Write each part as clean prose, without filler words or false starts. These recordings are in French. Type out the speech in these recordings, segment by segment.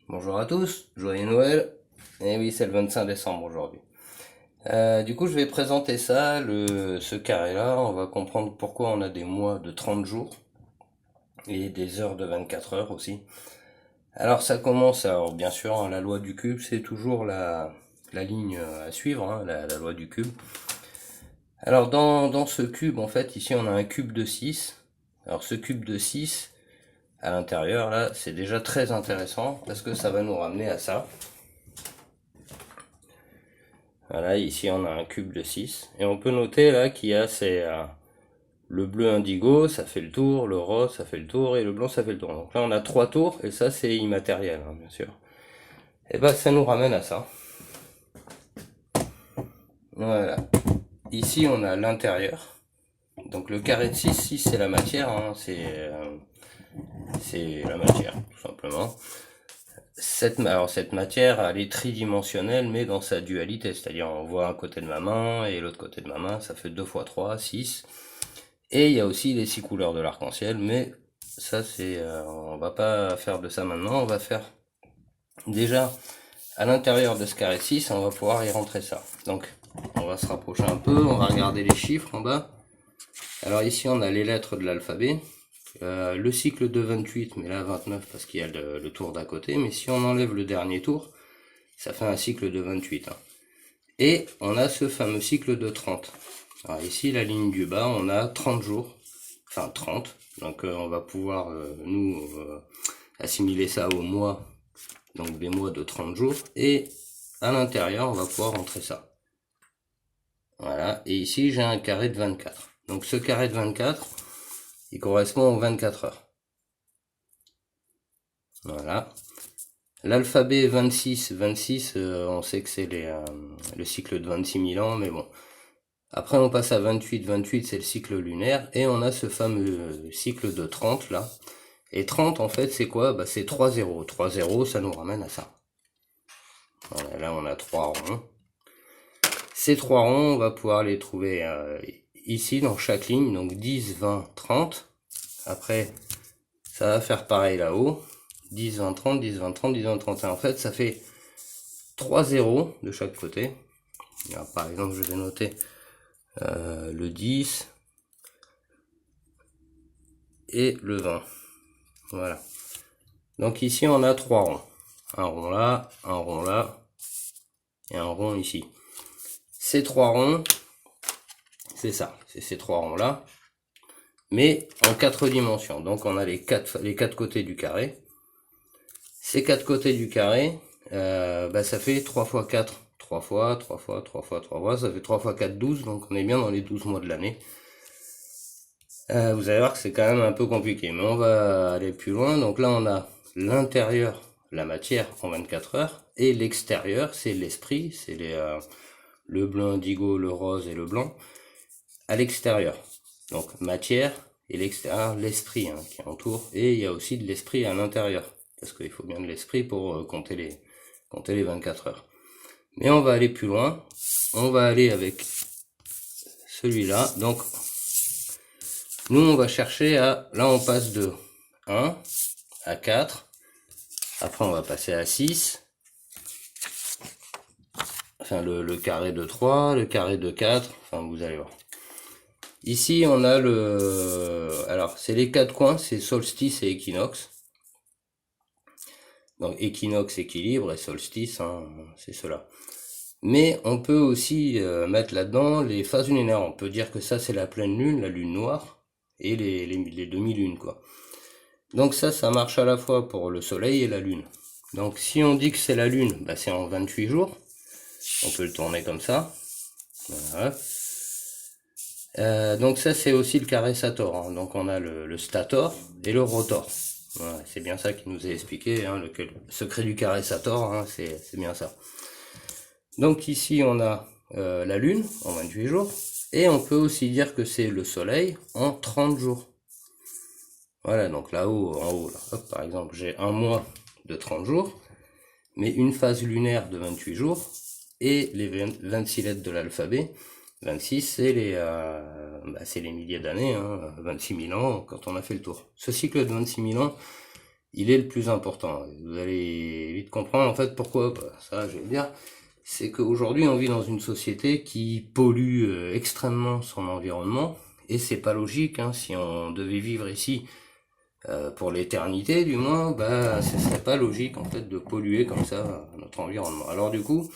Bonjour à tous, joyeux Noël. Et oui, c'est le 25 décembre aujourd'hui. Du coup, je vais présenter ça, ce carré-là. On va comprendre pourquoi on a des mois de 30 jours et des heures de 24 heures aussi. Alors, ça commence, alors bien sûr, hein, la loi du cube, c'est toujours la ligne à suivre, hein, la loi du cube. Alors, dans ce cube, en fait, ici, on a un cube de 6. Alors, ce cube de 6, à l'intérieur, là, c'est déjà très intéressant parce que ça va nous ramener à ça. Voilà, ici on a un cube de 6. Et on peut noter là qu'il y a le bleu indigo, ça fait le tour, le rose, ça fait le tour, et le blanc, ça fait le tour. Donc là on a 3 tours, et ça c'est immatériel, hein, bien sûr. Et bah ça nous ramène à ça. Voilà. Ici on a l'intérieur. Donc le carré de 6, 6 c'est la matière, hein, c'est la matière, tout simplement. Alors cette matière, elle est tridimensionnelle, mais dans sa dualité, c'est-à-dire on voit un côté de ma main et l'autre côté de ma main, ça fait 2 fois 3, 6. Et il y a aussi les 6 couleurs de l'arc-en-ciel, mais ça on va pas faire de ça maintenant, on va faire déjà à l'intérieur de ce carré 6, on va pouvoir y rentrer ça. Donc on va se rapprocher un peu, on va regarder les chiffres en bas. Alors ici on a les lettres de l'alphabet, le cycle de 28, mais là 29 parce qu'il y a le tour d'à côté, mais si on enlève le dernier tour, ça fait un cycle de 28. Hein. Et on a ce fameux cycle de 30. Alors ici, la ligne du bas, on a 30 jours, enfin 30. Donc on va pouvoir, assimiler ça aux mois, donc des mois de 30 jours. Et à l'intérieur, on va pouvoir rentrer ça. Voilà, et ici, j'ai un carré de 24. Donc ce carré de 24, il correspond aux 24 heures. Voilà. L'alphabet 26, 26, on sait que c'est le cycle de 26 000 ans, mais bon. Après, on passe à 28. 28, c'est le cycle lunaire. Et on a ce fameux cycle de 30, là. Et 30, en fait, c'est quoi? Bah, c'est 3 zéros. 3 zéros, ça nous ramène à ça. Voilà, là, on a 3 ronds. Ces 3 ronds, on va pouvoir les trouver ici, dans chaque ligne. Donc 10, 20, 30. Après, ça va faire pareil là-haut. 10, 20, 30, 10, 20, 30, 10, 20, 30. Et en fait, ça fait 3 zéros de chaque côté. Alors, par exemple, je vais noter le 10 et le 20. Voilà. Donc ici, on a 3 ronds. Un rond là, un rond là, et un rond ici. Ces 3 ronds, c'est ça, c'est ces 3 ronds là, mais en 4 dimensions. Donc on a les quatre côtés du carré. Ces 4 côtés du carré, ça fait 3 fois 4, 3 fois, 3 fois, 3 fois, 3 fois, ça fait 3 fois 4, 12, donc on est bien dans les 12 mois de l'année. Vous allez voir que c'est quand même un peu compliqué, mais on va aller plus loin. Donc là, on a l'intérieur, la matière en 24 heures, et l'extérieur, c'est l'esprit, c'est le bleu indigo, le rose et le blanc, à l'extérieur. Donc matière et l'extérieur, l'esprit qui entoure, et il y a aussi de l'esprit à l'intérieur, parce qu'il faut bien de l'esprit pour compter les 24 heures. Mais on va aller plus loin, on va aller avec celui-là, donc nous on va chercher là on passe de 1 à 4, après on va passer à 6, enfin le carré de 3, le carré de 4, enfin vous allez voir. Ici on a alors c'est les 4 coins, c'est solstice et équinoxe. Donc équinoxe, équilibre, et solstice, c'est cela. Mais on peut aussi mettre là-dedans les phases lunaires. On peut dire que ça c'est la pleine lune, la lune noire, et les demi-lunes quoi. Donc ça marche à la fois pour le soleil et la lune. Donc si on dit que c'est la lune, c'est en 28 jours. On peut le tourner comme ça. Voilà. Donc ça c'est aussi le carré Sator. Donc on a le stator et le rotor. Voilà, c'est bien ça qui nous est expliqué. Le secret du carré Sator, c'est bien ça. Donc ici on a la lune en 28 jours. Et on peut aussi dire que c'est le soleil en 30 jours. Voilà, donc là-haut, en haut, là, hop, par exemple, j'ai un mois de 30 jours, mais une phase lunaire de 28 jours, et les 26 lettres de l'alphabet. 26, c'est les milliers d'années, 26 000 ans quand on a fait le tour. Ce cycle de 26 000 ans, il est le plus important. Vous allez vite comprendre en fait pourquoi, ça je vais le dire. C'est qu'aujourd'hui on vit dans une société qui pollue extrêmement son environnement, et c'est pas logique, hein, si on devait vivre ici pour l'éternité du moins, ce serait pas logique en fait de polluer comme ça notre environnement. Alors du coup,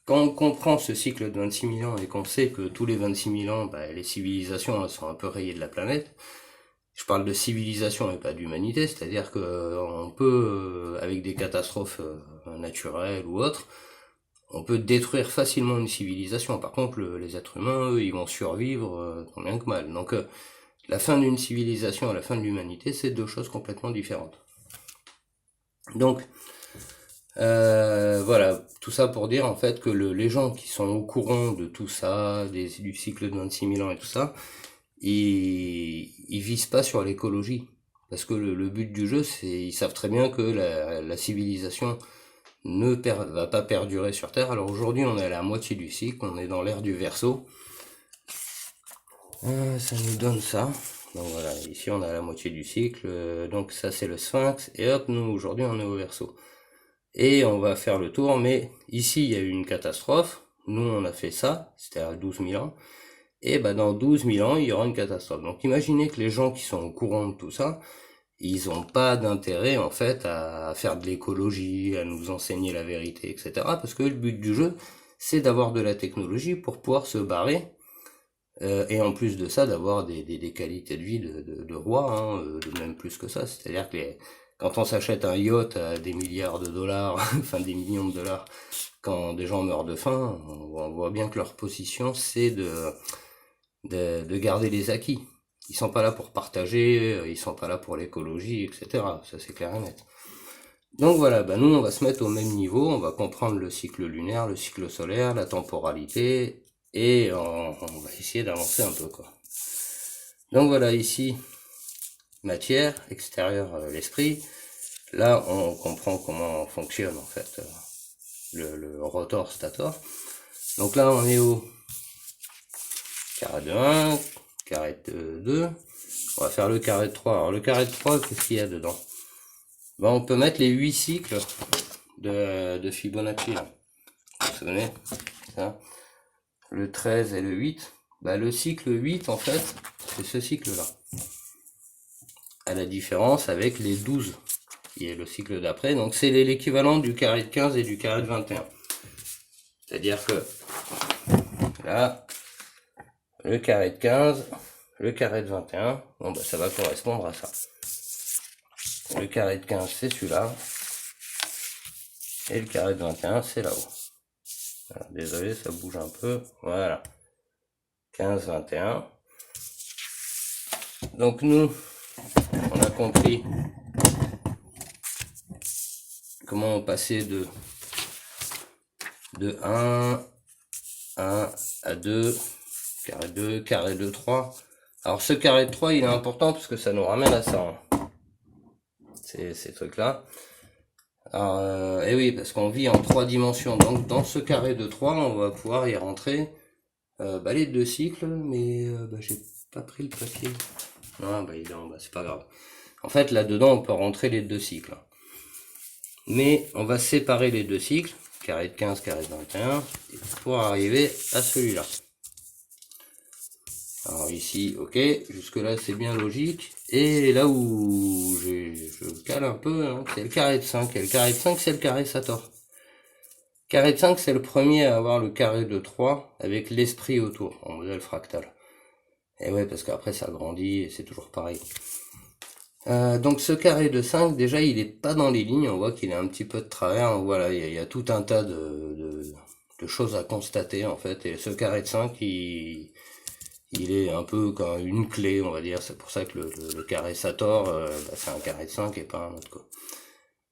quand on comprend ce cycle de 26 000 ans et qu'on sait que tous les 26 000 ans, les civilisations elles sont un peu rayées de la planète, je parle de civilisation et pas d'humanité, c'est-à-dire que on peut, avec des catastrophes naturelles ou autres, on peut détruire facilement une civilisation. Par contre, les êtres humains, eux, ils vont survivre tant bien que mal. Donc, la fin d'une civilisation et la fin de l'humanité, c'est deux choses complètement différentes. Donc, voilà, tout ça pour dire en fait que les gens qui sont au courant de tout ça, du cycle de 26 000 ans et tout ça, ils visent pas sur l'écologie. Parce que le but du jeu, c'est, ils savent très bien que la civilisation va pas perdurer sur Terre. Alors aujourd'hui, on est à la moitié du cycle, on est dans l'ère du Verseau. Ça nous donne ça. Donc voilà, ici on a la moitié du cycle, donc ça c'est le Sphinx, et hop, nous aujourd'hui on est au Verseau. Et on va faire le tour, mais ici il y a eu une catastrophe, nous on a fait ça, c'était à 12 000 ans, et dans 12 000 ans il y aura une catastrophe. Donc imaginez que les gens qui sont au courant de tout ça, ils ont pas d'intérêt en fait à faire de l'écologie, à nous enseigner la vérité, etc. Parce que le but du jeu, c'est d'avoir de la technologie pour pouvoir se barrer, et en plus de ça, d'avoir des qualités de vie de roi, hein, même plus que ça. C'est-à-dire que quand on s'achète un yacht à des milliards de dollars, enfin des millions de dollars, quand des gens meurent de faim, on voit bien que leur position, c'est de garder les acquis. Ils sont pas là pour partager, ils sont pas là pour l'écologie, etc. Ça c'est clair et net. Donc voilà, nous on va se mettre au même niveau, on va comprendre le cycle lunaire, le cycle solaire, la temporalité, et on va essayer d'avancer un peu, quoi. Donc voilà, ici, matière, extérieur, l'esprit. Là, on comprend comment fonctionne en fait le rotor stator. Donc là, on est au carré de 1, carré de 2. On va faire le carré de 3. Alors le carré de 3, qu'est-ce qu'il y a dedans? On peut mettre les 8 cycles de Fibonacci. Là. Vous vous souvenez ça, le 13 et le 8. Le cycle 8, en fait, c'est ce cycle-là. À la différence avec les 12, qui est le cycle d'après. Donc c'est l'équivalent du carré de 15 et du carré de 21. C'est-à-dire que là, le carré de 15, le carré de 21, ça va correspondre à ça. Le carré de 15, c'est celui-là. Et le carré de 21, c'est là-haut. Alors, désolé, ça bouge un peu. Voilà. 15, 21. Donc nous, on a compris comment on passait de 1 à 2, carré 2, 3. Alors ce carré de 3, il est important parce que ça nous ramène à ça. Hein. Ces trucs-là. Alors, et oui, parce qu'on vit en 3 dimensions. Donc dans ce carré de 3, on va pouvoir y rentrer les 2 cycles, mais j'ai pas pris le papier. Non, c'est pas grave. En fait, là-dedans, on peut rentrer les 2 cycles. Mais on va séparer les 2 cycles, carré de 15, carré de 21, pour arriver à celui-là. Alors ici, ok, jusque-là c'est bien logique. Et là où je cale un peu, hein, c'est le carré de 5. Et le carré de 5, c'est le carré Sator. Carré de 5, c'est le premier à avoir le carré de 3 avec l'esprit autour, en modèle fractal. Et ouais, parce qu'après ça grandit et c'est toujours pareil. Donc ce carré de 5, déjà il est pas dans les lignes, on voit qu'il est un petit peu de travers. Donc voilà, il y a tout un tas de choses à constater en fait. Et ce carré de 5, il est un peu comme une clé, on va dire. C'est pour ça que le carré Sator, c'est un carré de 5 et pas un autre, quoi.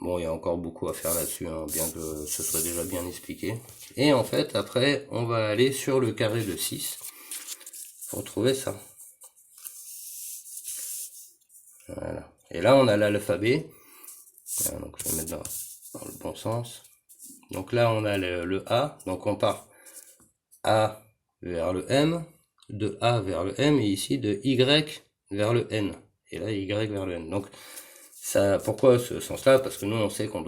Bon, il y a encore beaucoup à faire là-dessus, hein, bien que ce soit déjà bien expliqué. Et en fait, après, on va aller sur le carré de 6 pour trouver ça. Voilà. Et là, on a l'alphabet. Donc, je vais mettre dans le bon sens. Donc là, on a le A. Donc, on part A vers le M, de A vers le M, et ici de Y vers le N. Et là, Y vers le N. Donc, Ça, pourquoi ce sens-là? Parce que nous, on sait qu'on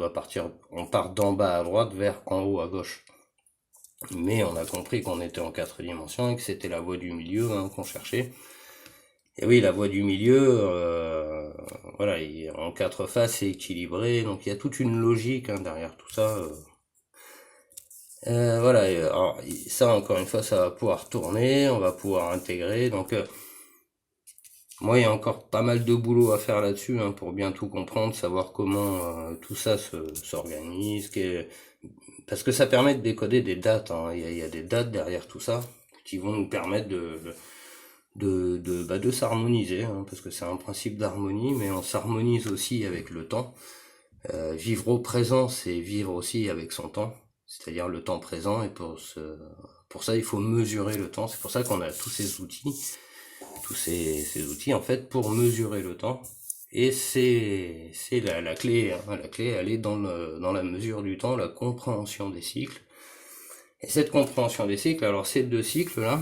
on part d'en bas à droite vers en haut à gauche. Mais on a compris qu'on était en 4 dimensions et que c'était la voie du milieu, hein, qu'on cherchait. Et oui, la voie du milieu, voilà, en 4 faces, c'est équilibré, donc il y a toute une logique, hein, derrière tout ça. Voilà, alors, ça encore une fois, ça va pouvoir tourner, on va pouvoir intégrer, donc moi il y a encore pas mal de boulot à faire là-dessus, hein, pour bien tout comprendre, savoir comment tout ça s'organise, parce que ça permet de décoder des dates, hein. Il y a des dates derrière tout ça qui vont nous permettre de s'harmoniser, hein, parce que c'est un principe d'harmonie, mais on s'harmonise aussi avec le temps. Vivre au présent, c'est vivre aussi avec son temps, c'est-à-dire le temps présent, et pour ça, il faut mesurer le temps. C'est pour ça qu'on a tous ces outils en fait pour mesurer le temps. Et c'est la clé, hein. La clé, elle est dans la mesure du temps, la compréhension des cycles. Et cette compréhension des cycles, alors ces deux cycles là,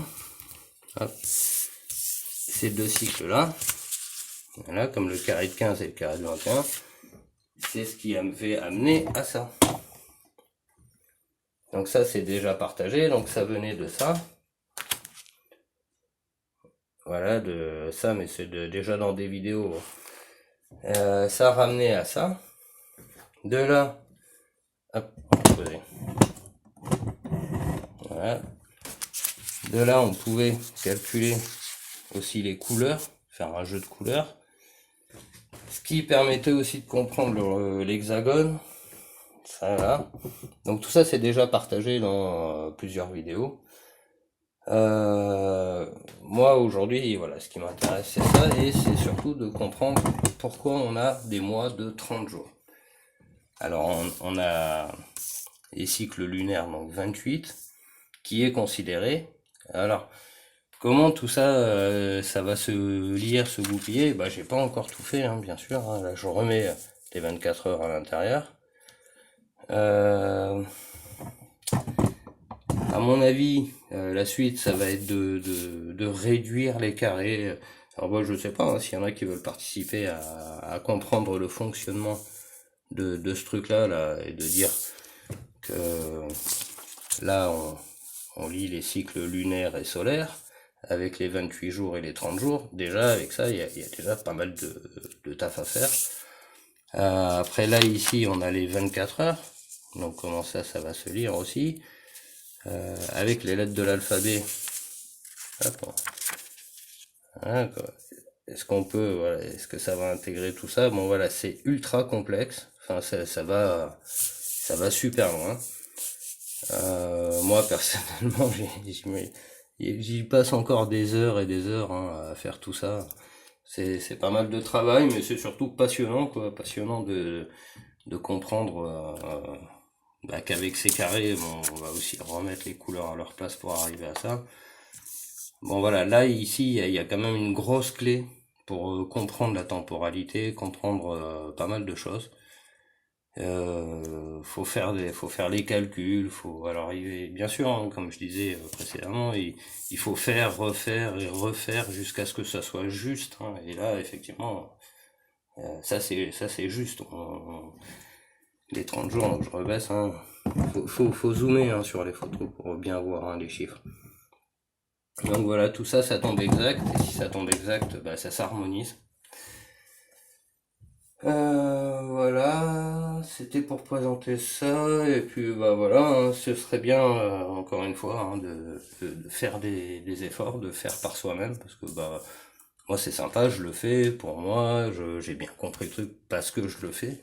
hop, ces deux cycles là, voilà, comme le carré de 15 et le carré de 21, c'est ce qui m'avait amené à ça. Donc ça c'est déjà partagé, donc ça venait de ça. Voilà, de ça, mais c'est déjà dans des vidéos. Ça ramenait à ça. De là, hop, poser. Voilà. De là, on pouvait calculer aussi les couleurs, faire un jeu de couleurs. Ce qui permettait aussi de comprendre l'hexagone. Ça là. Donc tout ça, c'est déjà partagé dans plusieurs vidéos. Moi aujourd'hui, voilà, ce qui m'intéresse c'est ça, et c'est surtout de comprendre pourquoi on a des mois de 30 jours. Alors on a les cycles lunaires, donc 28, qui est considéré. Alors comment tout ça, ça va se lire, se goupiller? Bah j'ai pas encore tout fait, hein, bien sûr, hein. Là je remets les 24 heures à l'intérieur. À mon avis, la suite, ça va être de réduire les carrés. Alors moi, je sais pas, hein, s'il y en a qui veulent participer à comprendre le fonctionnement de ce truc-là, là, et de dire que là, on lit les cycles lunaires et solaires, avec les 28 jours et les 30 jours. Déjà, avec ça, il y a déjà pas mal de taf à faire. Après, là, ici, on a les 24 heures. Donc, comment ça va se lire aussi. Avec les lettres de l'alphabet. Voilà, est-ce qu'on peut, voilà, est-ce que ça va intégrer tout ça? Bon voilà, c'est ultra complexe. Enfin, ça va super loin. Moi personnellement, j'y passe encore des heures et des heures, hein, à faire tout ça. C'est pas mal de travail, mais c'est surtout passionnant, quoi. Passionnant de comprendre. Qu'avec ces carrés, bon, on va aussi remettre les couleurs à leur place pour arriver à ça. Bon voilà, là ici il y a quand même une grosse clé pour comprendre la temporalité, comprendre pas mal de choses. Faut faire les calculs, faut alors bien sûr, hein, comme je disais précédemment, il faut faire, refaire et refaire jusqu'à ce que ça soit juste, hein. Et là effectivement, ça c'est juste. Les 30 jours, donc je rebaisse, hein. Faut zoomer, hein, sur les photos pour bien voir, hein, les chiffres. Donc voilà, tout ça, ça tombe exact, et si ça tombe exact, bah, ça s'harmonise. Voilà, c'était pour présenter ça, et puis bah voilà, hein, ce serait bien, encore une fois, hein, de faire des efforts, de faire par soi-même, parce que bah moi c'est sympa, je le fais pour moi, j'ai bien compris le truc parce que je le fais.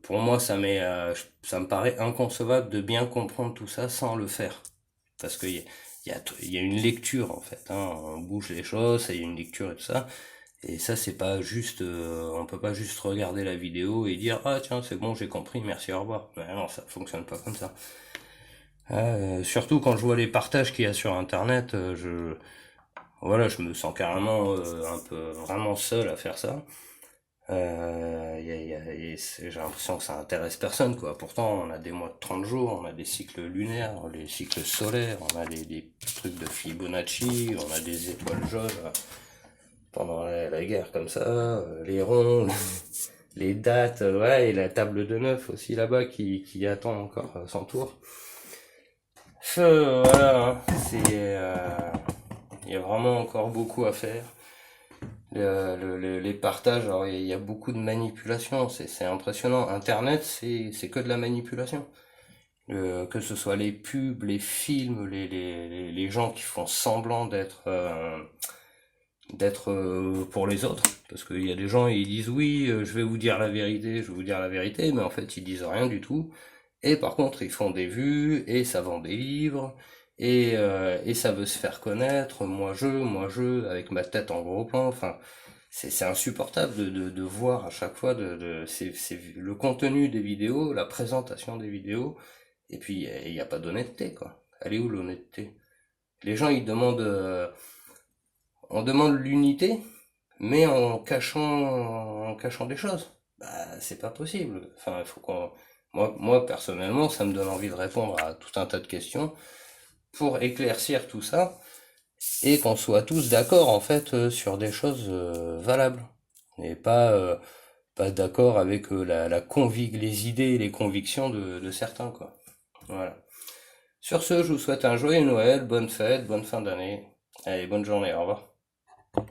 Pour moi, ça me paraît inconcevable de bien comprendre tout ça sans le faire. Parce qu'il y a une lecture, en fait, hein. On bouge les choses, il y a une lecture et tout ça. Et ça, c'est pas juste, on peut pas juste regarder la vidéo et dire, ah tiens, c'est bon, j'ai compris, merci, au revoir. Mais non, ça fonctionne pas comme ça. Surtout quand je vois les partages qu'il y a sur Internet, voilà, je me sens carrément un peu vraiment seul à faire ça. J'ai l'impression que ça intéresse personne, quoi. Pourtant, on a des mois de 30 jours, on a des cycles lunaires, les cycles solaires, on a des trucs de Fibonacci, on a des étoiles jaunes. pendant la guerre comme ça, les ronds, les dates, voilà, et la table de neuf aussi là-bas qui attend encore son tour. Voilà, hein, il y a vraiment encore beaucoup à faire. Les partages, alors il y a beaucoup de manipulation, c'est impressionnant. Internet, c'est que de la manipulation. Que ce soit les pubs, les films, les gens qui font semblant d'être pour les autres. Parce qu'il y a des gens, ils disent oui, je vais vous dire la vérité, je vais vous dire la vérité, mais en fait ils disent rien du tout. Et par contre ils font des vues, et ça vend des livres, et ça veut se faire connaître, moi je, avec ma tête en gros plan, enfin c'est insupportable de voir à chaque fois c'est le contenu des vidéos, la présentation des vidéos, et puis il n'y a pas d'honnêteté quoi. Elle est où l'honnêteté? Les gens ils demandent on demande l'unité, mais en cachant des choses. Bah, c'est pas possible. Enfin, il faut qu'on, moi, personnellement, ça me donne envie de répondre à tout un tas de questions pour éclaircir tout ça et qu'on soit tous d'accord, en fait, sur des choses valables. Et pas d'accord avec les idées et les convictions de certains, quoi. Voilà. Sur ce, je vous souhaite un joyeux Noël, bonne fête, bonne fin d'année. Allez, bonne journée, au revoir.